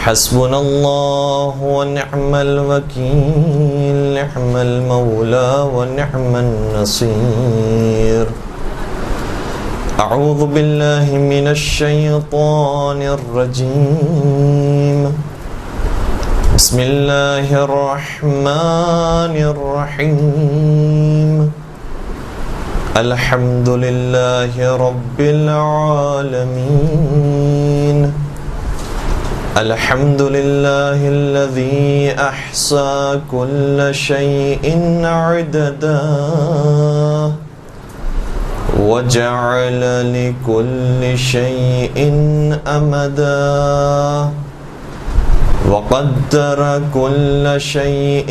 حسبنا الله ونعم الوكيل نعم المولى ونعم النصير أعوذ بالله من الشيطان الرجيم بسم الله الرحمن الرحيم الحمد لله رب العالمين الحمد لله الذي أحصى كل شيء عددا وجعل لكل شيء أمدا وقدر كل شيء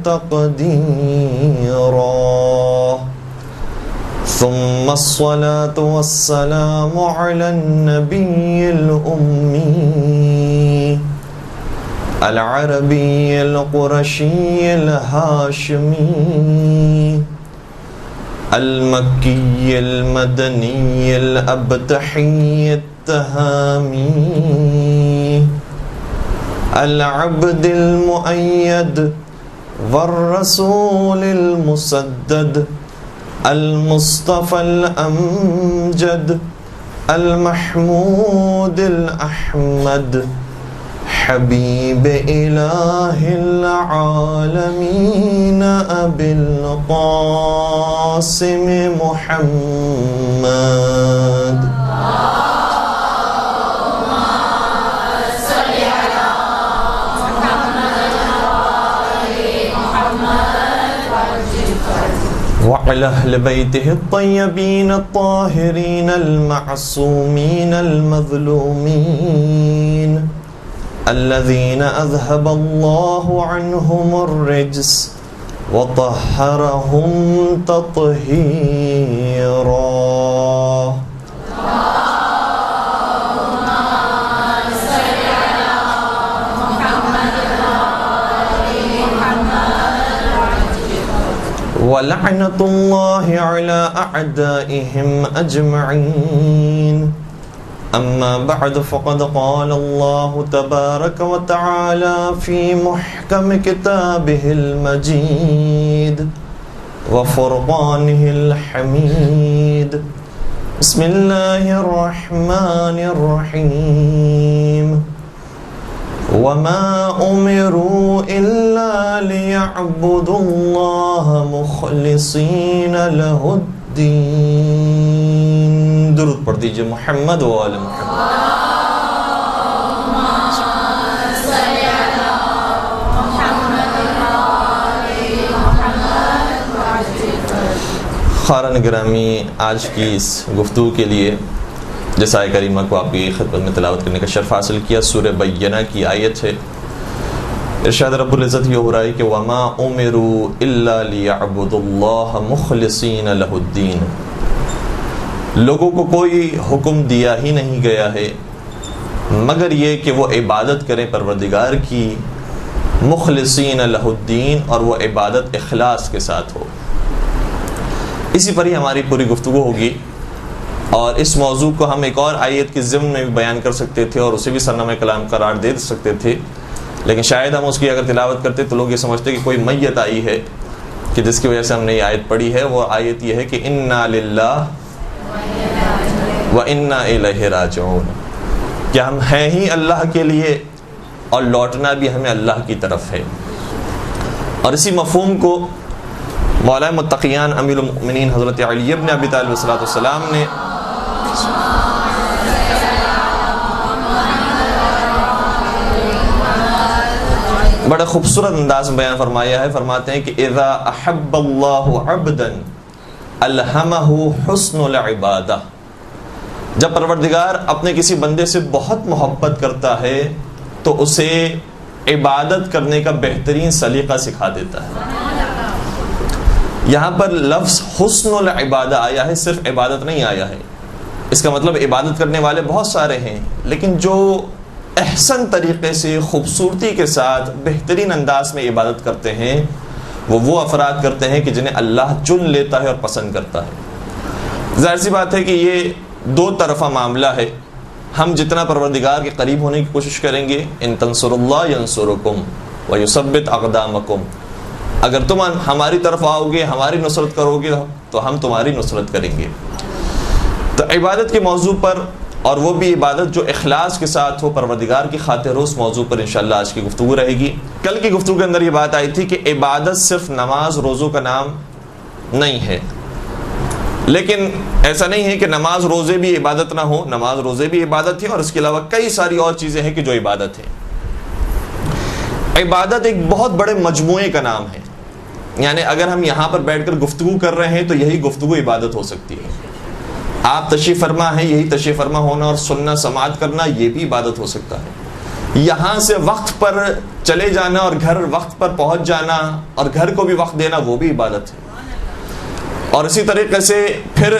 تقديرا ثم الصلاة والسلام على النبي الأمي العربي القرشي الهاشمي المكي المدني الأبتحي التهامي العبد المؤيد والرسول المسدد المصطفى الأمجد المحمود الأحمد حبيب إله العالمين أبي القاسم محمد وعلى أهل بيته الطيبين الطاهرين المعصومين المظلومين الذين أذهب الله عنهم الرجس وطهرهم تطهيرا ولعنة الله على أعدائهم أجمعين أما بعد فقد قال الله تبارك وتعالى في محكم كتابه المجيد وفرقانه الحميد بسم الله الرحمن الرحيم وما أمروا إلا ليعبدوا الله مخلصين له الدين درود پڑھ دیجئے محمد و آل محمد خارن گرامی، آج کی اس گفتگو کے لیے جس آیت کریمہ کو آپ کی خدمت میں تلاوت کرنے کا شرف حاصل کیا، سورہ بینہ کی آیت ہے۔ ارشاد رب العزت یہ ہو رہا ہے کہ وَمَا أُمِرُوا إِلَّا لِيَعْبُدُوا اللَّهَ مُخْلِصِينَ لَهُ الدِّينَ، لوگوں کو کوئی حکم دیا ہی نہیں گیا ہے مگر یہ کہ وہ عبادت کریں پروردگار کی، مخلصین لہ الدین، اور وہ عبادت اخلاص کے ساتھ ہو۔ اسی پر ہی ہماری پوری گفتگو ہوگی، اور اس موضوع کو ہم ایک اور آیت کے ضمن میں بھی بیان کر سکتے تھے اور اسے بھی سرنامہ کلام قرار دے سکتے تھے، لیکن شاید ہم اس کی اگر تلاوت کرتے تو لوگ یہ سمجھتے کہ کوئی میت آئی ہے کہ جس کی وجہ سے ہم نے یہ آیت پڑھی ہے۔ وہ آیت یہ ہے کہ انا للہ و انا الیہ راجعون، کہ ہم ہیں ہی اللہ کے لیے اور لوٹنا بھی ہمیں اللہ کی طرف ہے۔ اور اسی مفہوم کو مولا متقیان امیر المؤمنین حضرت علی ابن ابی طالب علیہ السلام نے بڑا خوبصورت انداز میں بیان فرمایا ہے۔ فرماتے ہیں کہ اذا احب اللہ عبدا الہمہ حسن العبادہ، جب پروردگار اپنے کسی بندے سے بہت محبت کرتا ہے تو اسے عبادت کرنے کا بہترین سلیقہ سکھا دیتا ہے۔ یہاں پر لفظ حسن العبادہ آیا ہے، صرف عبادت نہیں آیا ہے۔ اس کا مطلب عبادت کرنے والے بہت سارے ہیں، لیکن جو احسن طریقے سے خوبصورتی کے ساتھ بہترین انداز میں عبادت کرتے ہیں وہ افراد کرتے ہیں کہ جنہیں اللہ چن لیتا ہے اور پسند کرتا ہے۔ ظاہر سی بات ہے کہ یہ دو طرفہ معاملہ ہے۔ ہم جتنا پروردگار کے قریب ہونے کی کوشش کریں گے، ان تنصروا اللہ ینصرکم ویثبت اقدامکم، اگر تم ہماری طرف آؤ گے، ہماری نصرت کرو گے تو ہم تمہاری نصرت کریں گے۔ تو عبادت کے موضوع پر، اور وہ بھی عبادت جو اخلاص کے ساتھ ہو، پروردگار کی خاطر ہو، اس موضوع پر انشاءاللہ آج کی گفتگو رہے گی۔ کل کی گفتگو کے اندر یہ بات آئی تھی کہ عبادت صرف نماز روزوں کا نام نہیں ہے، لیکن ایسا نہیں ہے کہ نماز روزے بھی عبادت نہ ہو، نماز روزے بھی عبادت ہے، اور اس کے علاوہ کئی ساری اور چیزیں ہیں کہ جو عبادت ہے۔ عبادت ایک بہت بڑے مجموعے کا نام ہے، یعنی اگر ہم یہاں پر بیٹھ کر گفتگو کر رہے ہیں تو یہی گفتگو عبادت ہو سکتی ہے۔ آپ تشریف فرما ہیں، یہی تشریف فرما ہونا اور سننا سماعت کرنا یہ بھی عبادت ہو سکتا ہے۔ یہاں سے وقت پر چلے جانا اور گھر وقت پر پہنچ جانا اور گھر کو بھی وقت دینا وہ بھی عبادت ہے۔ اور اسی طریقے سے پھر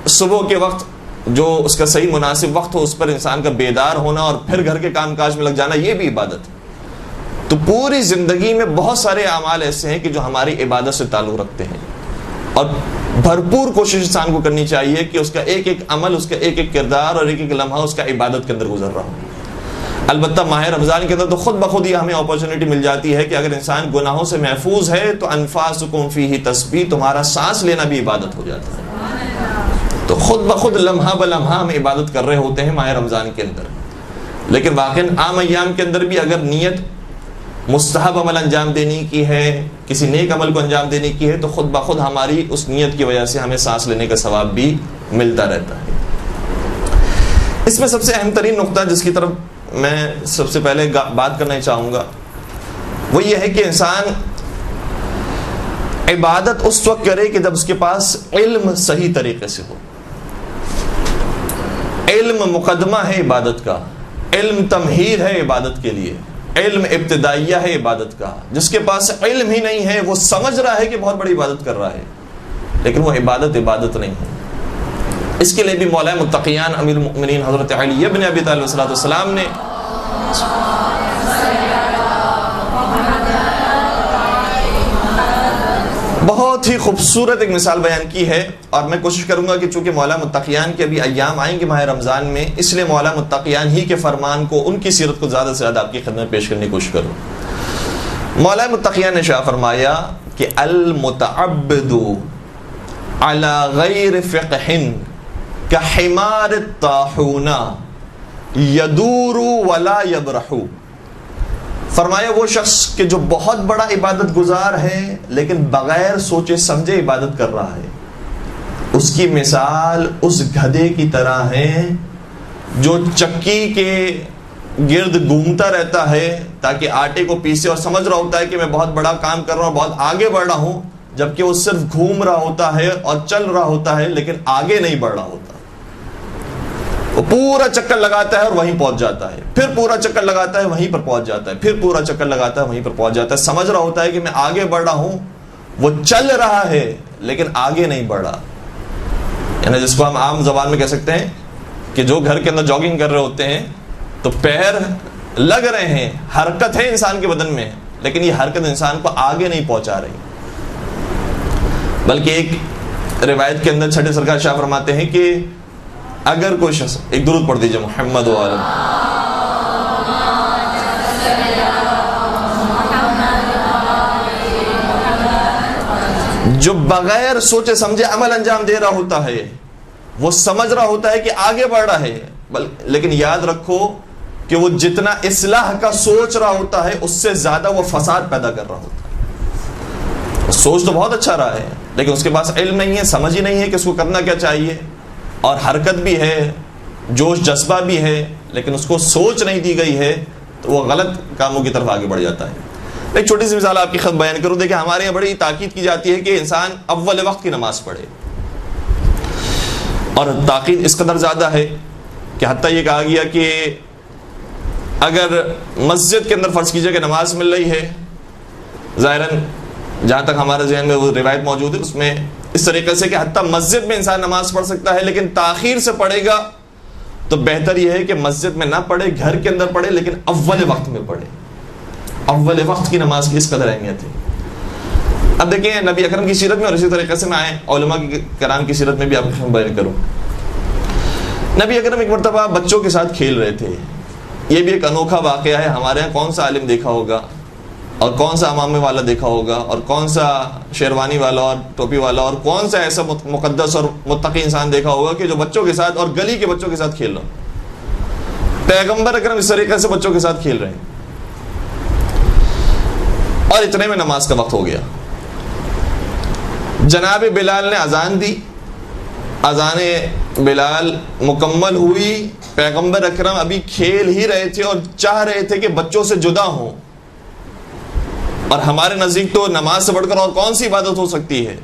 صبح کے وقت جو اس کا صحیح مناسب وقت ہو اس پر انسان کا بیدار ہونا اور پھر گھر کے کام کاج میں لگ جانا یہ بھی عبادت ہے۔ تو پوری زندگی میں بہت سارے اعمال ایسے ہیں کہ جو ہماری عبادت سے تعلق رکھتے ہیں، اور بھرپور کوشش انسان کو کرنی چاہیے کہ اس کا ایک ایک عمل، اس کا ایک ایک کردار اور ایک ایک لمحہ اس کا عبادت کے اندر گزر رہا ہو۔ البتہ ماہ رمضان کے اندر تو خود بخود یہ ہمیں اپرچونٹی مل جاتی ہے کہ اگر انسان گناہوں سے محفوظ ہے تو انفاسکم فیہ تسبیح، تمہارا سانس لینا بھی عبادت ہو جاتا ہے۔ تو خود بخود لمحہ بلمحہ ہم عبادت کر رہے ہوتے ہیں ماہ رمضان کے اندر، لیکن واقعاً عام ایام کے اندر بھی اگر نیت مستحب عمل انجام دینے کی ہے، کسی نیک عمل کو انجام دینے کی ہے، تو خود بخود ہماری اس نیت کی وجہ سے ہمیں سانس لینے کا ثواب بھی ملتا رہتا ہے۔ اس میں سب سے اہم ترین نقطہ جس کی طرف میں سب سے پہلے بات کرنا چاہوں گا وہ یہ ہے کہ انسان عبادت اس وقت کرے کہ جب اس کے پاس علم صحیح طریقے سے ہو۔ علم مقدمہ ہے عبادت کا، علم تمہید ہے عبادت کے لیے، علم ابتدائیہ ہے عبادت کا۔ جس کے پاس علم ہی نہیں ہے وہ سمجھ رہا ہے کہ بہت بڑی عبادت کر رہا ہے، لیکن وہ عبادت نہیں ہے۔ اس کے لیے بھی مولا متقیان امیر المؤمنین حضرت علی ابن ابی طالب علیہ السلام نے بہت ہی خوبصورت ایک مثال بیان کی ہے، اور میں کوشش کروں گا کہ چونکہ مولا متقیان کے ابھی ایام آئیں گے ماہ رمضان میں، اس لیے مولا متقیان ہی کے فرمان کو، ان کی سیرت کو زیادہ سے زیادہ آپ کی خدمت میں پیش کرنے کی کوشش کروں۔ مولا متقیان نے شاہ فرمایا کہ المتعبد علی غیر فقہ کحمار الطاحون یدور ولا یبرح۔ فرمایا وہ شخص کہ جو بہت بڑا عبادت گزار ہے لیکن بغیر سوچے سمجھے عبادت کر رہا ہے، اس کی مثال اس گدھے کی طرح ہے جو چکی کے گرد گھومتا رہتا ہے تاکہ آٹے کو پیسے، اور سمجھ رہا ہوتا ہے کہ میں بہت بڑا کام کر رہا ہوں، بہت آگے بڑھ رہا ہوں، جبکہ وہ صرف گھوم رہا ہوتا ہے اور چل رہا ہوتا ہے لیکن آگے نہیں بڑھ رہا ہوتا۔ وہ پورا چکر لگاتا ہے اور وہیں پہنچ جاتا ہے، پھر پورا چکر لگاتا ہے وہیں پر پہنچ جاتا ہے، پھر پورا چکر لگاتا ہے وہیں پر پہنچ جاتا ہے۔ سمجھ رہا ہوتا ہے کہ میں آگے بڑھ رہا ہوں، وہ چل رہا ہے لیکن آگے نہیں بڑھ رہا۔ یعنی جس کو ہم عام زبان میں کہہ سکتے ہیں کہ جو گھر کے اندر جاگنگ کر رہے ہوتے ہیں تو پیر لگ رہے ہیں، حرکت ہے انسان کے بدن میں، لیکن یہ حرکت انسان کو آگے نہیں پہنچا رہی۔ بلکہ ایک روایت کے اندر چھٹے سرکار شاہ فرماتے ہیں کہ اگر کوئی شخص، ایک درود پڑھ دیجئے محمد و آلہ، جو بغیر سوچے سمجھے عمل انجام دے رہا ہوتا ہے، وہ سمجھ رہا ہوتا ہے کہ آگے بڑھ رہا ہے، لیکن یاد رکھو کہ وہ جتنا اصلاح کا سوچ رہا ہوتا ہے اس سے زیادہ وہ فساد پیدا کر رہا ہوتا ہے۔ سوچ تو بہت اچھا رہا ہے لیکن اس کے پاس علم نہیں ہے، سمجھ ہی نہیں ہے کہ اس کو کرنا کیا چاہیے، اور حرکت بھی ہے، جوش جذبہ بھی ہے، لیکن اس کو سوچ نہیں دی گئی ہے تو وہ غلط کاموں کی طرف آگے بڑھ جاتا ہے۔ ایک چھوٹی سی مثال آپ کی خود بیان کروں۔ دیکھیں ہمارے یہاں بڑی تاکید کی جاتی ہے کہ انسان اول وقت کی نماز پڑھے، اور تاکید اس قدر زیادہ ہے کہ حتیٰ یہ کہا گیا کہ اگر مسجد کے اندر فرض کیجئے کہ نماز مل رہی ہے، ظاہراً جہاں تک ہمارے ذہن میں وہ روایت موجود ہے اس میں اس طریقے سے کہ حتیٰ مسجد میں انسان نماز پڑھ سکتا ہے، لیکن تاخیر سے پڑھے گا تو بہتر یہ ہے کہ مسجد میں نہ پڑھے، گھر کے اندر پڑھے، لیکن اول وقت میں پڑھے۔ اول وقت کی نماز کی اس قدر اہمیت ہے۔ اب دیکھیں نبی اکرم کی سیرت میں، اور اسی طریقے سے میں علماء کرام کی سیرت میں بھی آپ کو بیان کروں۔ نبی اکرم ایک مرتبہ بچوں کے ساتھ کھیل رہے تھے. یہ بھی ایک انوکھا واقعہ ہے. ہمارے یہاں کون سا عالم دیکھا ہوگا اور کون سا امامے والا دیکھا ہوگا اور کون سا شیروانی والا اور ٹوپی والا اور کون سا ایسا مقدس اور متقی انسان دیکھا ہوگا کہ جو بچوں کے ساتھ اور گلی کے بچوں کے ساتھ کھیل رہا ہو؟ پیغمبر اکرم اس طریقے سے بچوں کے ساتھ کھیل رہے ہیں. اور اتنے میں نماز کا وقت ہو گیا. جناب بلال نے اذان دی. اذان بلال مکمل ہوئی. پیغمبر اکرم ابھی کھیل ہی رہے تھے اور چاہ رہے تھے کہ بچوں سے جدا ہوں. اور ہمارے نزدیک تو نماز سے بڑھ کر اور کون سی عبادت ہو سکتی ہے.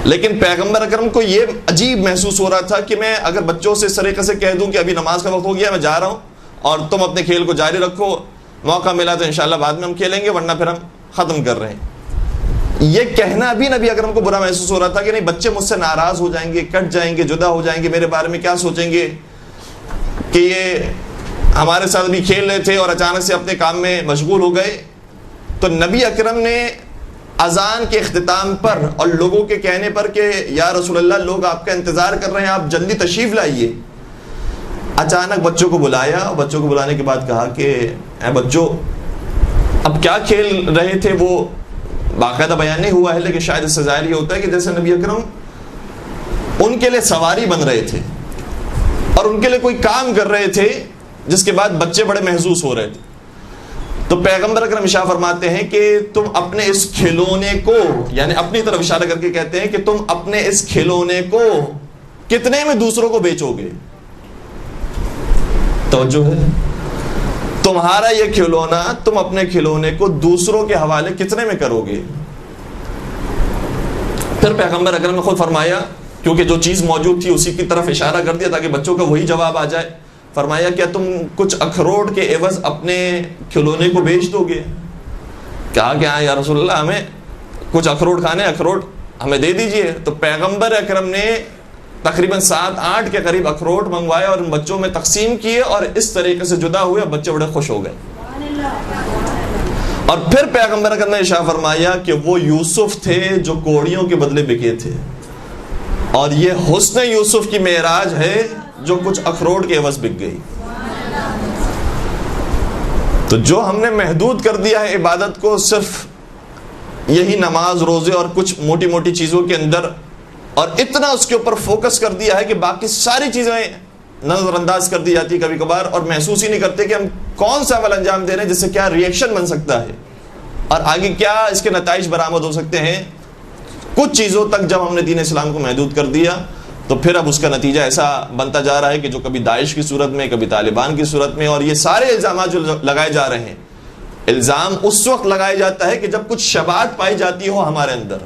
لیکن پیغمبر اکرم کو یہ عجیب محسوس ہو رہا تھا کہ میں اگر بچوں سے اس طریقے سے کہہ دوں کہ ابھی نماز کا وقت ہو گیا, میں جا رہا ہوں اور تم اپنے کھیل کو جاری رکھو, موقع ملا تو انشاءاللہ بعد میں ہم کھیلیں گے, ورنہ پھر ہم ختم کر رہے ہیں. یہ کہنا بھی نبی اکرم کو برا محسوس ہو رہا تھا کہ نہیں, بچے مجھ سے ناراض ہو جائیں گے, کٹ جائیں گے, جدا ہو جائیں گے, میرے بارے میں کیا سوچیں گے کہ یہ ہمارے ساتھ بھی کھیل رہے تھے اور اچانک سے اپنے کام میں مشغول ہو گئے. تو نبی اکرم نے اذان کے اختتام پر اور لوگوں کے کہنے پر کہ یا رسول اللہ لوگ آپ کا انتظار کر رہے ہیں, آپ جلدی تشریف لائیے, اچانک بچوں کو بلایا. بچوں کو بلانے کے بعد کہا کہ اے بچوں, اب کیا کھیل رہے تھے وہ باقاعدہ بیان نہیں ہوا ہے, لیکن شاید اس سے ظاہر یہ ہوتا ہے کہ جیسے نبی اکرم ان کے لیے سواری بن رہے تھے اور ان کے لیے کوئی کام کر رہے تھے جس کے بعد بچے بڑے محظوظ ہو رہے تھے. تو پیغمبر اکرم اشارہ فرماتے ہیں کہ تم اپنے اس کھلونے کو, یعنی اپنی طرف اشارہ کر کے کہتے ہیں کہ تم اپنے اس کھلونے کو کتنے میں دوسروں کو بیچو گے. توجہ ہے, تمہارا یہ کھلونا تم اپنے کھلونے کو دوسروں کے حوالے کتنے میں کرو گے. پھر پیغمبر اکرم نے خود فرمایا, کیونکہ جو چیز موجود تھی اسی کی طرف اشارہ کر دیا تاکہ بچوں کا وہی جواب آ جائے. فرمایا کیا تم کچھ اخروٹ کے عوض اپنے کھلونے کو بیچ دو گے؟ کہا کہ ہاں یا رسول اللہ, ہمیں کچھ اخروٹ کھانے, اخروٹ ہمیں دے دیجئے. تو پیغمبر اکرم نے تقریباً 7-8 کے قریب اخروٹ منگوائے اور ان بچوں میں تقسیم کیے اور اس طریقے سے جدا ہوئے. بچے بڑے خوش ہو گئے. اور پھر پیغمبر اکرم نے ارشاد فرمایا کہ وہ یوسف تھے جو کوڑیوں کے بدلے بکے تھے, اور یہ حسن یوسف کی معراج ہے جو کچھ اخروٹ کے عوض بک گئی. تو جو ہم نے محدود کر دیا ہے عبادت کو صرف یہی نماز, روزے اور کچھ موٹی موٹی چیزوں کے اندر, اور اتنا اس کے اوپر فوکس کر دیا ہے کہ باقی ساری چیزیں نظر انداز کر دی جاتی کبھی کبھار, اور محسوس ہی نہیں کرتے کہ ہم کون سا عمل انجام دے رہے ہیں جس سے کیا ریئیکشن بن سکتا ہے اور آگے کیا اس کے نتائج برآمد ہو سکتے ہیں. کچھ چیزوں تک جب ہم نے دین اسلام کو محدود کر دیا تو پھر اب اس کا نتیجہ ایسا بنتا جا رہا ہے کہ جو کبھی داعش کی صورت میں, کبھی طالبان کی صورت میں, اور یہ سارے الزامات جو لگائے جا رہے ہیں, الزام اس وقت لگایا جاتا ہے کہ جب کچھ شبہات پائی جاتی ہو ہمارے اندر.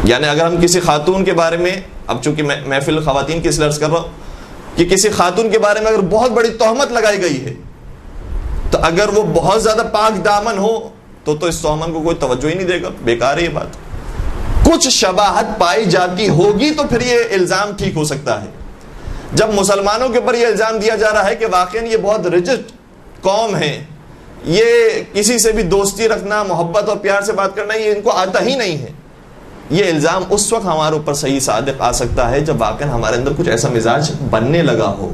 یعنی اگر ہم کسی خاتون کے بارے میں, اب چونکہ میں محفل خواتین کی اس لیے عرض کر رہا ہوں کہ کسی خاتون کے بارے میں اگر بہت بڑی تہمت لگائی گئی ہے تو اگر وہ بہت زیادہ پاک دامن ہو تو اس تہمت کو کوئی توجہ ہی نہیں دے گا, بیکار ہے یہ بات. کچھ شباہت پائی جاتی ہوگی تو پھر یہ الزام ٹھیک ہو سکتا ہے. جب مسلمانوں کے اوپر یہ الزام دیا جا رہا ہے کہ واقعی یہ بہت رجسٹ قوم ہے, یہ کسی سے بھی دوستی رکھنا, محبت اور پیار سے بات کرنا یہ ان کو آتا ہی نہیں ہے, یہ الزام اس وقت ہمارے اوپر صحیح صادق آ سکتا ہے جب واقعی ہمارے اندر کچھ ایسا مزاج بننے لگا ہو.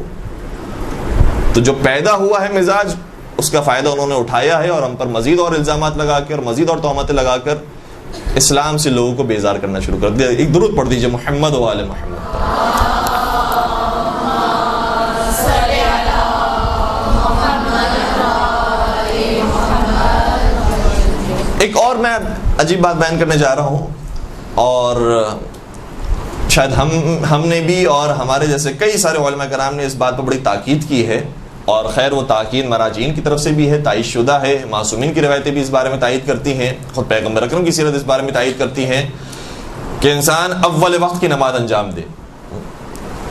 تو جو پیدا ہوا ہے مزاج, اس کا فائدہ انہوں نے اٹھایا ہے اور ہم پر مزید اور الزامات لگا کے اور مزید اور تہمتیں لگا کر اسلام سے لوگوں کو بیزار کرنا شروع کر دیا. ایک درود پڑھ دیجئے محمد و آل محمد. ایک اور میں عجیب بات بیان کرنے جا رہا ہوں, اور شاید ہم نے بھی اور ہمارے جیسے کئی سارے علماء کرام نے اس بات پر بڑی تاکید کی ہے, اور خیر وہ تاکید مراجعین کی طرف سے بھی ہے, تائید شدہ ہے, معصومین کی روایتیں بھی اس بارے میں تائید کرتی ہیں, خود پیغمبر اکرم کی سیرت اس بارے میں تائید کرتی ہیں کہ انسان اول وقت کی نماز انجام دے.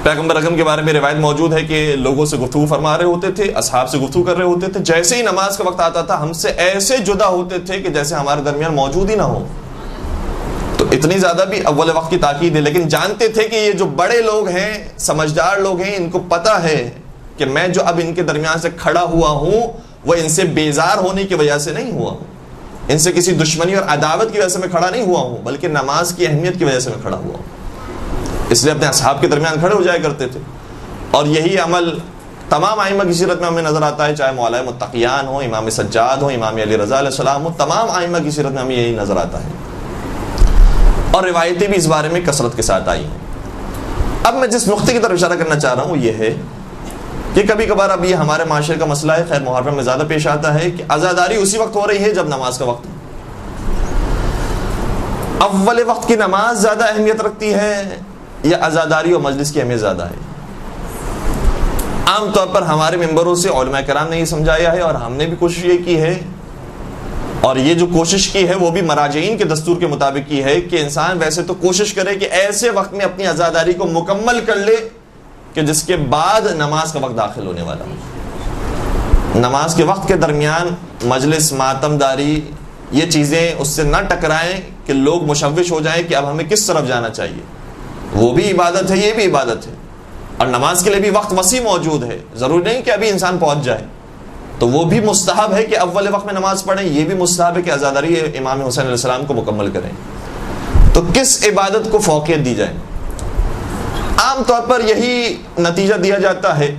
پیغمبر اکرم کے بارے میں روایت موجود ہے کہ لوگوں سے گفتگو فرما رہے ہوتے تھے, اصحاب سے گفتگو کر رہے ہوتے تھے, جیسے ہی نماز کا وقت آتا تھا ہم سے ایسے جدا ہوتے تھے کہ جیسے ہمارے درمیان موجود ہی نہ ہو. تو اتنی زیادہ بھی اول وقت کی تاکید ہے, لیکن جانتے تھے کہ یہ جو بڑے لوگ ہیں, سمجھدار لوگ ہیں, ان کو پتہ ہے کہ میں جو اب ان کے درمیان سے کھڑا ہوا ہوں وہ ان سے بیزار ہونے کی وجہ سے نہیں ہوا ہوں, ان سے کسی دشمنی اور عداوت کی وجہ سے میں کھڑا نہیں ہوا ہوں, بلکہ نماز کی اہمیت کی وجہ سے میں کھڑا ہوا ہوں. اس لیے اپنے اصحاب کے درمیان کھڑے ہو جایا کرتے تھے. اور یہی عمل تمام ائمہ کی سیرت میں ہمیں نظر آتا ہے, چاہے مولا متقیان ہو, امام سجاد ہو, امام علی رضا علیہ السلام ہو, تمام ائمہ کی سیرت میں ہمیں یہی نظر آتا ہے. اور روایتیں بھی اس بارے میں کثرت کے ساتھ آئی ہیں. اب میں جس نقطے کی طرف اشارہ کرنا چاہ رہا ہوں وہ یہ ہے کہ کبھی کبھار اب یہ ہمارے معاشرے کا مسئلہ ہے, خیر محرم میں زیادہ پیش آتا ہے, کہ عزاداری اسی وقت ہو رہی ہے جب نماز کا وقت ہے. اول وقت کی نماز زیادہ اہمیت رکھتی ہے یا عزاداری و مجلس کی اہمیت زیادہ ہے؟ عام طور پر ہمارے ممبروں سے علماء کرام نے یہ سمجھایا ہے, اور ہم نے بھی کوشش یہ کی ہے, اور یہ جو کوشش کی ہے وہ بھی مراجعین کے دستور کے مطابق کی ہے, کہ انسان ویسے تو کوشش کرے کہ ایسے وقت میں اپنی عزاداری کو مکمل کر لے کہ جس کے بعد نماز کا وقت داخل ہونے والا ہو. نماز کے وقت کے درمیان مجلس, ماتم داری, یہ چیزیں اس سے نہ ٹکرائیں کہ لوگ مشوش ہو جائیں کہ اب ہمیں کس طرف جانا چاہیے. وہ بھی عبادت ہے, یہ بھی عبادت ہے, اور نماز کے لیے بھی وقت وسیع موجود ہے. ضروری نہیں کہ ابھی انسان پہنچ جائے, تو وہ بھی مستحب ہے کہ اول وقت میں نماز پڑھیں, یہ بھی مستحب ہے کہ عزاداری امام حسین علیہ السلام کو مکمل کریں. تو کس عبادت کو فوقیت دی جائے؟ عام طور پر یہی نتیجہ دیا جاتا ہے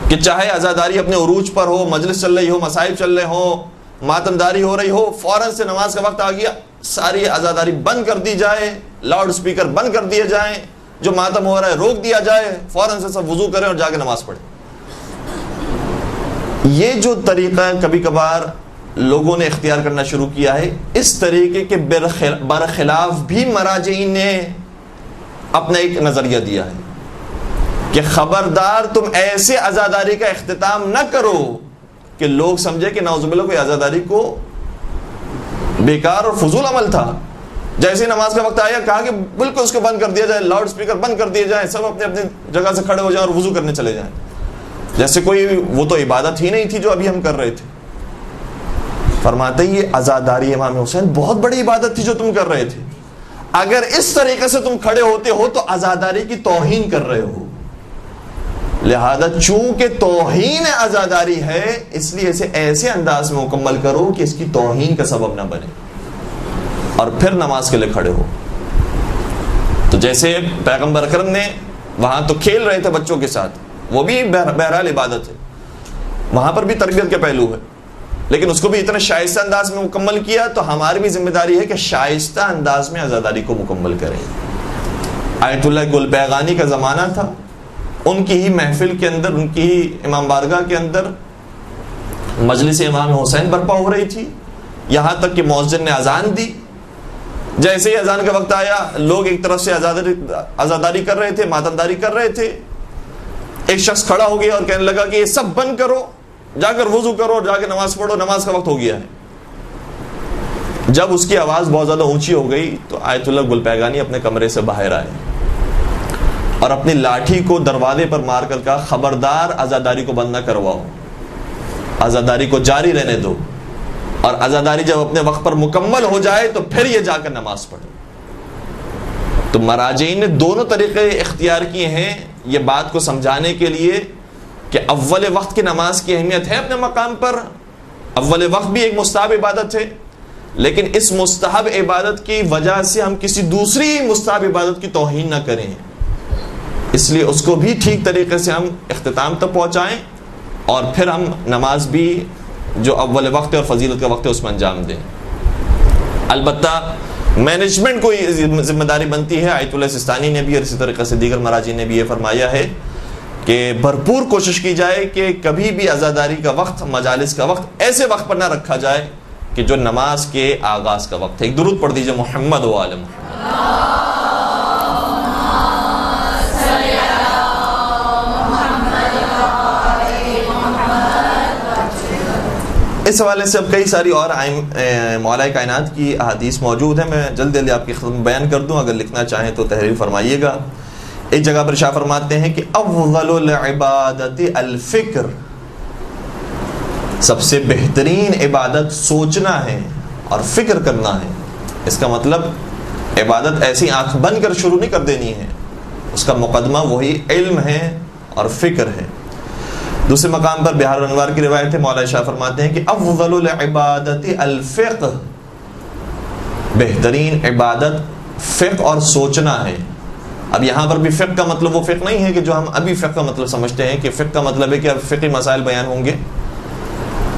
کہ چاہے عزاداری اپنے عروج پر ہو, مجلس چل رہی ہو, مصائب چل رہے ہوں, ماتمداری ہو رہی ہو, فوراً سے نماز کا وقت آ گیا, ساری عزاداری بند کر دی جائے, لاؤڈ سپیکر بند کر دیے جائیں, جو ماتم ہو رہا ہے روک دیا جائے, فوراً سے سب وضو کریں اور جا کے نماز پڑھیں. یہ جو طریقہ کبھی کبھار لوگوں نے اختیار کرنا شروع کیا ہے, اس طریقے کے برخلاف بھی مراجعین نے اپنا ایک نظریہ دیا ہے کہ خبردار تم ایسے عزاداری کا اختتام نہ کرو کہ لوگ سمجھے کہ نعوذ باللہ کوئی عزاداری کو بیکار اور فضول عمل تھا. جیسے نماز کا وقت آیا کہا کہ بالکل اس کو بند کر دیا جائے, لاؤڈ سپیکر بند کر دیے جائیں, سب اپنے اپنے جگہ سے کھڑے ہو جائیں اور وضو کرنے چلے جائیں, جیسے کوئی وہ تو عبادت ہی نہیں تھی جو ابھی ہم کر رہے تھے. فرماتے یہ عزاداری امام حسین بہت بڑی عبادت تھی جو تم کر رہے تھے. اگر اس طریقے سے تم کھڑے ہوتے ہو تو عزاداری کی توہین کر رہے ہو. لہذا چونکہ توہین عزاداری ہے, اس لیے اسے ایسے انداز میں مکمل کرو کہ اس کی توہین کا سبب نہ بنے, اور پھر نماز کے لیے کھڑے ہو. تو جیسے پیغمبر اکرم نے وہاں تو کھیل رہے تھے بچوں کے ساتھ, وہ بھی بہرحال عبادت ہے, وہاں پر بھی تربیت کے پہلو ہے, لیکن اس کو بھی اتنے شائستہ انداز میں مکمل کیا. تو ہماری بھی ذمہ داری ہے کہ شائستہ انداز میں عزاداری کو مکمل کریں. آیت اللہ گل بیغانی کا زمانہ تھا, ان کی ہی محفل کے اندر, ان کی ہی امام بارگاہ کے اندر مجلس امام حسین برپا ہو رہی تھی, یہاں تک کہ مؤذن نے اذان دی. جیسے ہی اذان کا وقت آیا, لوگ ایک طرف سے عزاداری کر رہے تھے, ماتمداری کر رہے تھے. ایک شخص کھڑا ہو گیا اور کہنے لگا کہ یہ سب بند کرو, جا کر وضو کرو اور جا کے نماز پڑھو, نماز کا وقت ہو گیا ہے. جب اس کی آواز بہت زیادہ اونچی ہو گئی تو آیت اللہ گل پیغانی اپنے کمرے سے باہر آئے اور اپنی لاٹھی کو دروازے پر مار کر کہا, خبردار عزاداری کو بند نہ کرواؤ, عزاداری کو جاری رہنے دو, اور عزاداری جب اپنے وقت پر مکمل ہو جائے تو پھر یہ جا کر نماز پڑھو. تو مراجعین نے دونوں طریقے اختیار کیے ہیں یہ بات کو سمجھانے کے لیے کہ اول وقت کی نماز کی اہمیت ہے اپنے مقام پر, اول وقت بھی ایک مستحب عبادت ہے, لیکن اس مستحب عبادت کی وجہ سے ہم کسی دوسری مستحب عبادت کی توہین نہ کریں, اس لیے اس کو بھی ٹھیک طریقے سے ہم اختتام تک پہنچائیں, اور پھر ہم نماز بھی جو اول وقت اور فضیلت کا وقت ہے اس میں انجام دیں. البتہ مینجمنٹ کو ذمہ داری بنتی ہے. آیت اللہ سستانی نے بھی اور اسی طریقے سے دیگر مراجع نے بھی یہ فرمایا ہے کہ بھرپور کوشش کی جائے کہ کبھی بھی عزاداری کا وقت, مجالس کا وقت ایسے وقت پر نہ رکھا جائے کہ جو نماز کے آغاز کا وقت ہے. ایک درود پڑھ دیجئے محمد و آل محمد. اس حوالے سے اب کئی ساری اور مولا کائنات کی احادیث موجود ہیں, میں جلدی جلدی آپ کی خدمت میں بیان کر دوں, اگر لکھنا چاہیں تو تحریر فرمائیے گا. ایک جگہ پر شاہ فرماتے ہیں کہ افضل العبادت الفکر, سب سے بہترین عبادت سوچنا ہے اور فکر کرنا ہے. اس کا مطلب عبادت ایسی آنکھ بند کر شروع نہیں کر دینی ہے, اس کا مقدمہ وہی علم ہے اور فکر ہے. دوسرے مقام پر بہار الانوار کی روایت ہے, مولا شاہ فرماتے ہیں کہ افضل العبادت الفقہ, بہترین عبادت فقہ اور سوچنا ہے. اب یہاں پر بھی فقہ کا مطلب وہ فقہ نہیں ہے کہ جو ہم ابھی فقہ کا مطلب سمجھتے ہیں کہ فقہ کا مطلب ہے کہ اب فقہی مسائل بیان ہوں گے.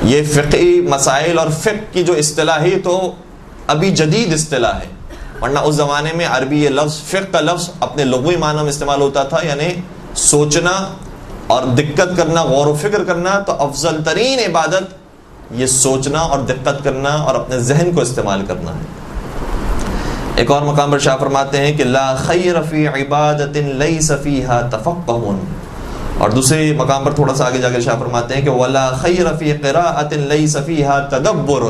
یہ فقہی مسائل اور فقہ کی جو اصطلاح ہے تو ابھی جدید اصطلاح ہے، ورنہ اس زمانے میں عربی یہ لفظ فقہ کا لفظ اپنے لغوی معنی میں استعمال ہوتا تھا، یعنی سوچنا اور دقت کرنا، غور و فکر کرنا. تو افضل ترین عبادت یہ سوچنا اور دقت کرنا اور اپنے ذہن کو استعمال کرنا ہے. ایک اور مقام پر شاہ فرماتے ہیں کہ لا خیر فی عبادت لیس فیہا تفقہ، اور دوسرے مقام پر تھوڑا سا آگے جا کر شاہ فرماتے ہیں کہ ولا خیر فی قراءۃ لیس فیہا تدبر،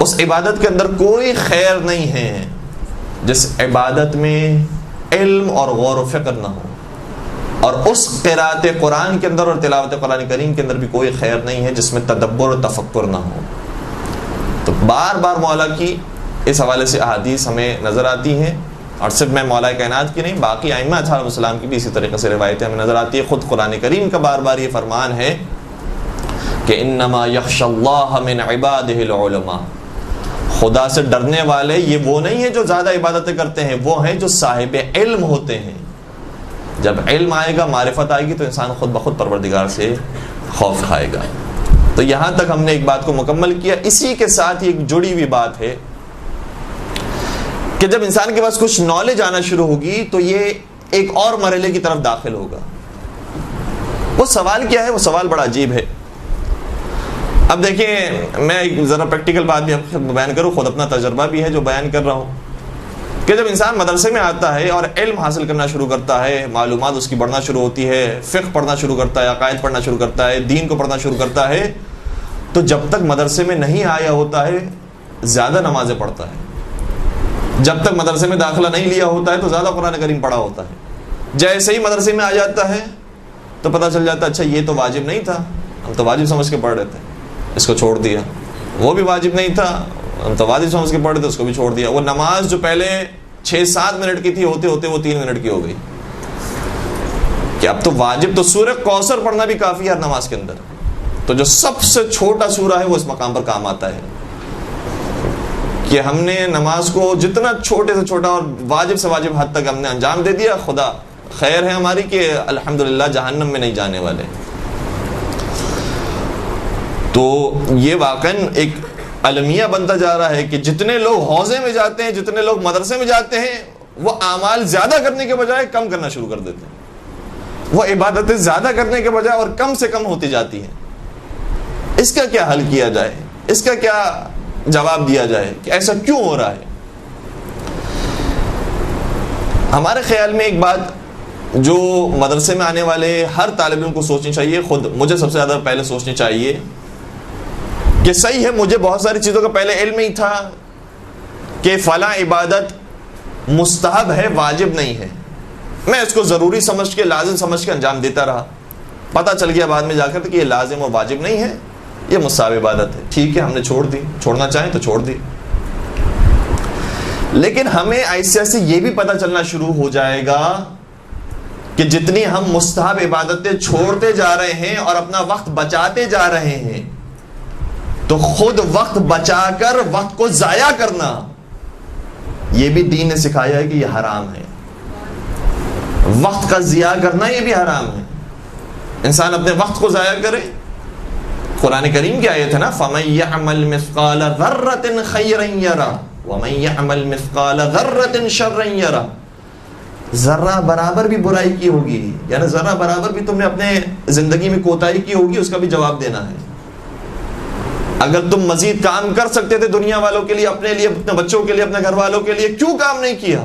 اس عبادت کے اندر کوئی خیر نہیں ہے جس عبادت میں علم اور غور و فکر نہ ہو، اور اس قراءت قرآن کے اندر اور تلاوت قرآن کریم کے اندر بھی کوئی خیر نہیں ہے جس میں تدبر و تفکر نہ ہو. تو بار بار مولا کی اس حوالے سے احادیث ہمیں نظر آتی ہیں، اور صرف میں مولا کائنات کی نہیں، باقی ائمہ علیہ السلام کی بھی اسی طریقے سے روایتیں ہمیں نظر آتی ہے. خود قرآن کریم کا بار بار یہ فرمان ہے کہ انما یخشی اللہ من عبادہ العلماء، خدا سے ڈرنے والے یہ وہ نہیں ہیں جو زیادہ عبادتیں کرتے ہیں، وہ ہیں جو صاحب علم ہوتے ہیں. جب علم آئے گا، معرفت آئے گی، تو انسان خود بخود پروردگار سے خوف کھائے گا. تو یہاں تک ہم نے ایک بات کو مکمل کیا. اسی کے ساتھ ایک جڑی ہوئی بات ہے کہ جب انسان کے پاس کچھ نالج آنا شروع ہوگی تو یہ ایک اور مرحلے کی طرف داخل ہوگا. وہ سوال کیا ہے؟ وہ سوال بڑا عجیب ہے. اب دیکھیں، میں ایک ذرا پریکٹیکل بات بھی بیان کروں، خود اپنا تجربہ بھی ہے جو بیان کر رہا ہوں، کہ جب انسان مدرسے میں آتا ہے اور علم حاصل کرنا شروع کرتا ہے، معلومات اس کی بڑھنا شروع ہوتی ہے، فقہ پڑھنا شروع کرتا ہے، عقائد پڑھنا شروع کرتا ہے، دین کو پڑھنا شروع کرتا ہے، تو جب تک مدرسے میں نہیں آیا ہوتا ہے زیادہ نمازیں پڑھتا ہے. جب تک مدرسے میں داخلہ نہیں لیا ہوتا ہے تو زیادہ قرآن کریم پڑھا ہوتا ہے. جیسے ہی مدرسے میں آ جاتا ہے تو پتہ چل جاتا ہے اچھا یہ تو واجب نہیں تھا، ہم تو واجب سمجھ کے پڑھ رہے تھے، اس کو چھوڑ دیا. وہ بھی واجب نہیں تھا، ہم تو واجب سمجھ کے پڑھ رہے تھے، اس کو بھی چھوڑ دیا. وہ نماز جو پہلے 6-7 منٹ کی تھی، ہوتے ہوتے وہ 3 منٹ کی ہو گئی. کہ اب تو واجب تو سورہ کوثر پڑھنا بھی کافی ہے ہر نماز کے اندر. تو جو سب سے چھوٹا سورہ ہے وہ اس مقام پر کام آتا ہے کہ ہم نے نماز کو جتنا چھوٹے سے چھوٹا اور واجب سے واجب حد تک ہم نے انجام دے دیا. خدا خیر ہے ہماری کہ الحمدللہ جہنم میں نہیں جانے والے. تو یہ واقعاً ایک المیہ بنتا جا رہا ہے کہ جتنے لوگ حوضے میں جاتے ہیں، جتنے لوگ مدرسے میں جاتے ہیں، وہ اعمال زیادہ کرنے کے بجائے کم کرنا شروع کر دیتے ہیں. وہ عبادتیں زیادہ کرنے کے بجائے اور کم سے کم ہوتی جاتی ہیں. اس کا کیا حل کیا جائے؟ اس کا کیا جواب دیا جائے کہ ایسا کیوں ہو رہا ہے؟ ہمارے خیال میں ایک بات جو مدرسے میں آنے والے ہر طالب علم کو سوچنی چاہیے، خود مجھے سب سے زیادہ پہلے سوچنی چاہیے کہ صحیح ہے مجھے بہت ساری چیزوں کا پہلے علم ہی تھا کہ فلاں عبادت مستحب ہے، واجب نہیں ہے، میں اس کو ضروری سمجھ کے، لازم سمجھ کے انجام دیتا رہا. پتہ چل گیا بعد میں جا کر کہ یہ لازم و واجب نہیں ہے، یہ مستحب عبادت ہے. ٹھیک ہے، ہم نے چھوڑ دی، چھوڑنا چاہیں تو چھوڑ دی. لیکن ہمیں ایسے ایسے یہ بھی پتہ چلنا شروع ہو جائے گا کہ جتنی ہم مستحب عبادتیں چھوڑتے جا رہے ہیں اور اپنا وقت بچاتے جا رہے ہیں، تو خود وقت بچا کر وقت کو ضائع کرنا یہ بھی دین نے سکھایا ہے کہ یہ حرام ہے. وقت کا ضیاع کرنا یہ بھی حرام ہے. انسان اپنے وقت کو ضائع کرے. قرآن کریم کی آیت ہے نا، فَمَن يَعْمَلْ مِثْقَالَ ذَرَّةٍ خَيْرًا يَرَهُ وَمَن يَعْمَلْ مِثْقَالَ ذَرَّةٍ شَرًّا يَرَهُ. ذرہ برابر بھی برائی کی ہوگی، یعنی ذرہ برابر بھی تم نے اپنے زندگی میں کوتاہی کی ہوگی، اس کا بھی جواب دینا ہے. اگر تم مزید کام کر سکتے تھے دنیا والوں کے لیے، اپنے لیے، اپنے بچوں کے لیے، اپنے گھر والوں کے لیے، کیوں کام نہیں کیا؟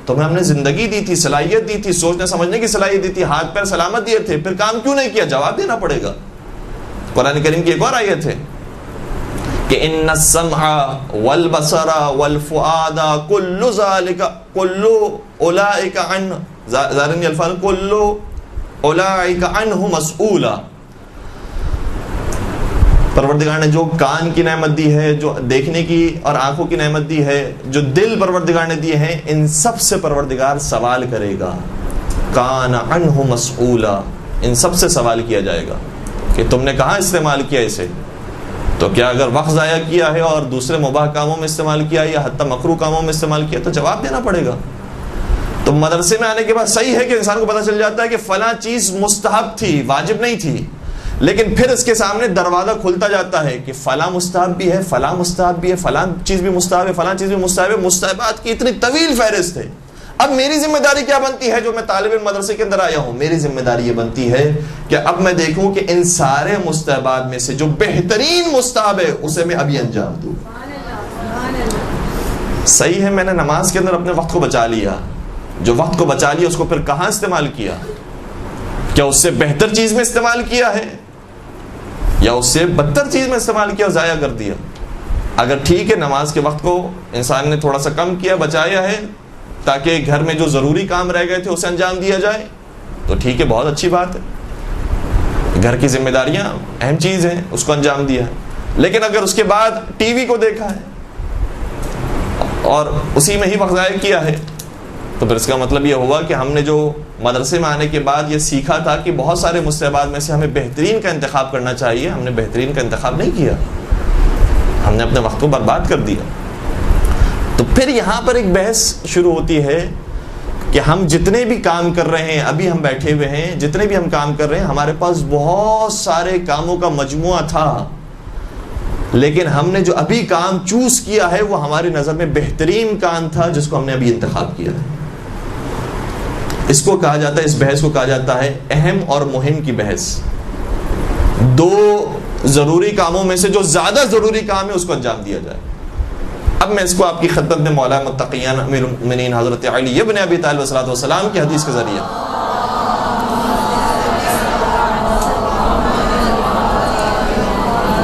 تمہیں ہم نے زندگی دی تھی، صلاحیت دی تھی، سوچنے سمجھنے کی صلاحیت دی تھی، ہاتھ پیر سلامت دیے تھے، پھر کام کیوں نہیں کیا؟ جواب دینا پڑے گا. قرآن کریم کی ایک اور آیت ہے کہ ان السمع والبصر والفؤاد كل ذلك كل اولئک عن ظاہرین الفاظ كل اولئک عنہ مسئولا. پروردگار نے جو کان کی نعمت دی ہے، جو دیکھنے کی اور آنکھوں کی نعمت دی ہے، جو دل پروردگار نے دیے ہیں، ان سب سے پروردگار سوال کرے گا. کان عنہ مسئولا، ان سب سے سوال کیا جائے گا کہ تم نے کہاں استعمال کیا اسے. تو کیا اگر وقت ضائع کیا ہے اور دوسرے مباح کاموں میں استعمال کیا یا حتی مکروہ کاموں میں استعمال کیا تو جواب دینا پڑے گا. تو مدرسے میں آنے کے بعد صحیح ہے کہ انسان کو پتہ چل جاتا ہے کہ فلاں چیز مستحب تھی، واجب نہیں تھی، لیکن پھر اس کے سامنے دروازہ کھلتا جاتا ہے کہ فلاں مستحب بھی ہے، فلاں مستحب بھی ہے، فلاں چیز بھی مستحب ہے، فلاں چیز بھی مستحب ہے. مستحبات کی اتنی طویل فہرست ہے. اب میری ذمہ داری کیا بنتی ہے جو میں طالب علم مدرسے کے اندر آیا ہوں؟ میری ذمہ داری یہ بنتی ہے کہ اب میں دیکھوں کہ ان سارے مستحبات میں سے جو بہترین مستحب ہے اسے میں ابھی انجام دوں. صحیح ہے میں نے نماز کے اندر اپنے وقت کو بچا لیا، جو وقت کو بچا لیا اس کو پھر کہاں استعمال کیا؟ کیا اس سے بہتر چیز میں استعمال کیا ہے یا اس سے بدتر چیز میں استعمال کیا اور ضائع کر دیا؟ اگر ٹھیک ہے نماز کے وقت کو انسان نے تھوڑا سا کم کیا، بچایا ہے تاکہ گھر میں جو ضروری کام رہ گئے تھے اسے انجام دیا جائے، تو ٹھیک ہے، بہت اچھی بات ہے. گھر کی ذمہ داریاں اہم چیز ہیں، اس کو انجام دیا ہے. لیکن اگر اس کے بعد ٹی وی کو دیکھا ہے اور اسی میں ہی وقت ضائع کیا ہے، تو پھر اس کا مطلب یہ ہوا کہ ہم نے جو مدرسے میں آنے کے بعد یہ سیکھا تھا کہ بہت سارے مستحبات میں سے ہمیں بہترین کا انتخاب کرنا چاہیے، ہم نے بہترین کا انتخاب نہیں کیا، ہم نے اپنے وقت کو برباد کر دیا. تو پھر یہاں پر ایک بحث شروع ہوتی ہے کہ ہم جتنے بھی کام کر رہے ہیں، ابھی ہم بیٹھے ہوئے ہیں، جتنے بھی ہم کام کر رہے ہیں، ہمارے پاس بہت سارے کاموں کا مجموعہ تھا، لیکن ہم نے جو ابھی کام چوز کیا ہے وہ ہماری نظر میں بہترین کام تھا جس کو ہم نے ابھی انتخاب کیا ہے. اس کو کہا جاتا ہے، اس بحث کو کہا جاتا ہے اہم اور مہم کی بحث. دو ضروری کاموں میں سے جو زیادہ ضروری کام ہے اس کو انجام دیا جائے. اب میں اس کو آپ کی خدمت میں مولا متقیان امیر المؤمنین حضرت علی ابن ابی طالب علیہ السلام کی حدیث کے ذریعے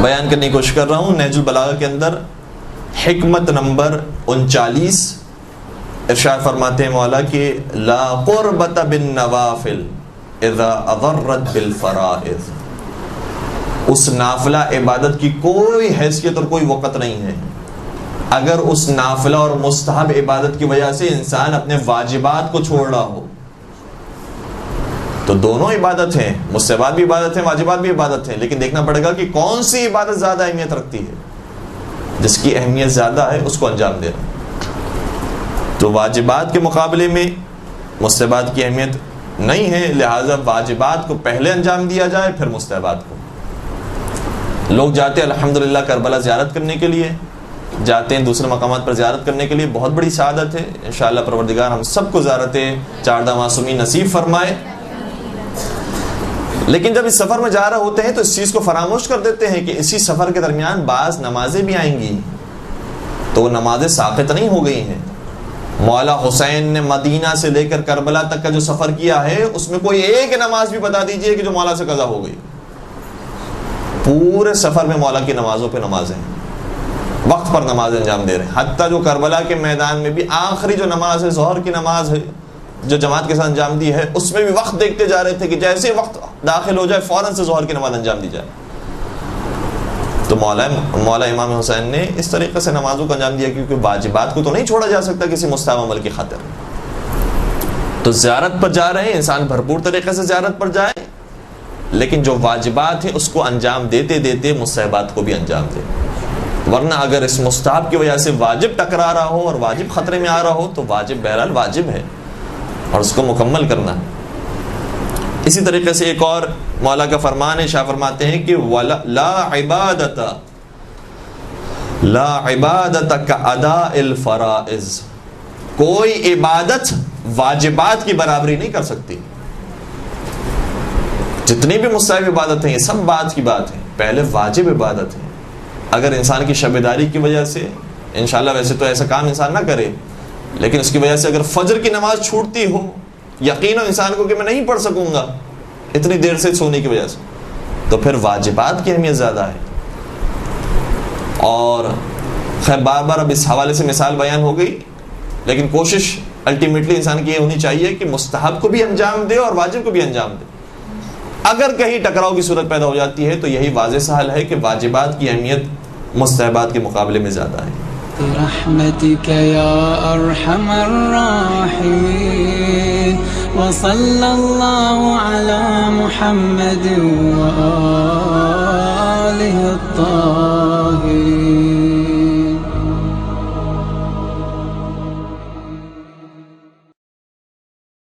بیان کرنے کی کوشش کر رہا ہوں. نہج البلاغہ کے اندر حکمت نمبر 39 ارشاد فرماتے ہیں مولا کہ لا قربت بالنوافل اذا اضرت بالفرائض. اس نافلہ عبادت کی کوئی حیثیت اور کوئی وقت نہیں ہے اگر اس نافلہ اور مستحب عبادت کی وجہ سے انسان اپنے واجبات کو چھوڑ رہا ہو. تو دونوں عبادت ہیں، مستحبات بھی عبادت ہیں، واجبات بھی عبادت ہیں، لیکن دیکھنا پڑے گا کہ کون سی عبادت زیادہ اہمیت رکھتی ہے. جس کی اہمیت زیادہ ہے اس کو انجام دینا. تو واجبات کے مقابلے میں مستحبات کی اہمیت نہیں ہے، لہٰذا واجبات کو پہلے انجام دیا جائے پھر مستحبات کو. لوگ جاتے ہیں الحمدللہ کربلا زیارت کرنے کے لیے، جاتے ہیں دوسرے مقامات پر زیارت کرنے کے لیے، بہت بڑی سعادت ہے. انشاءاللہ پروردگار ہم سب کو زیارت چاردہ معصومین نصیب فرمائے. لیکن جب اس سفر میں جا رہے ہوتے ہیں تو اس چیز کو فراموش کر دیتے ہیں کہ اسی سفر کے درمیان بعض نمازیں بھی آئیں گی، تو وہ نمازیں ساقط نہیں ہو گئی ہیں. مولا حسین نے مدینہ سے لے کر کربلا تک کا جو سفر کیا ہے اس میں کوئی ایک نماز بھی بتا دیجئے کہ جو مولا سے قضا ہو گئی. پورے سفر میں مولا کی نمازوں پہ نمازیں، وقت پر نماز انجام دے رہے ہیں. حتیٰ جو کربلا کے میدان میں بھی آخری جو نماز ہے ظہر کی نماز ہے جو جماعت کے ساتھ انجام دی ہے، اس میں بھی وقت دیکھتے جا رہے تھے کہ جیسے وقت داخل ہو جائے فوراً سے ظہر کی نماز انجام دی جائے. تو مولا امام حسین نے اس طریقے سے نمازوں کو انجام دیا کیونکہ واجبات کو تو نہیں چھوڑا جا سکتا کسی مستحب عمل کی خاطر. تو زیارت پر جا رہے ہیں، انسان بھرپور طریقے سے زیارت پر جائے، لیکن جو واجبات ہیں اس کو انجام دیتے دیتے مستحبات کو بھی انجام دے. ورنہ اگر اس مستحب کی وجہ سے واجب ٹکرا رہا ہو اور واجب خطرے میں آ رہا ہو تو واجب بہرحال واجب ہے اور اس کو مکمل کرنا. اسی طریقے سے ایک اور مولا کا فرمان ہے، شاہ فرماتے ہیں کہ لا عبادت کاداء الفرائض. کوئی عبادت واجبات کی برابری نہیں کر سکتی. جتنی بھی مستحب عبادت ہیں یہ سب بات کی بات ہے، پہلے واجب عبادت ہے. اگر انسان کی شبیداری کی وجہ سے، انشاءاللہ ویسے تو ایسا کام انسان نہ کرے، لیکن اس کی وجہ سے اگر فجر کی نماز چھوٹتی ہو، یقیناً انسان کو کہ میں نہیں پڑھ سکوں گا اتنی دیر سے سونے کی وجہ سے، تو پھر واجبات کی اہمیت زیادہ ہے. اور خیر بار بار اب اس حوالے سے مثال بیان ہو گئی، لیکن کوشش الٹیمیٹلی انسان کی یہ ہونی چاہیے کہ مستحب کو بھی انجام دے اور واجب کو بھی انجام دے. اگر کہیں ٹکراؤ کی صورت پیدا ہو جاتی ہے تو یہی واضح سا حل ہے کہ واجبات کی اہمیت مستحبات کے مقابلے میں زیادہ ہے. برحمتك يا أرحم الراحمين وصلى الله على محمد وآله الطاهرين.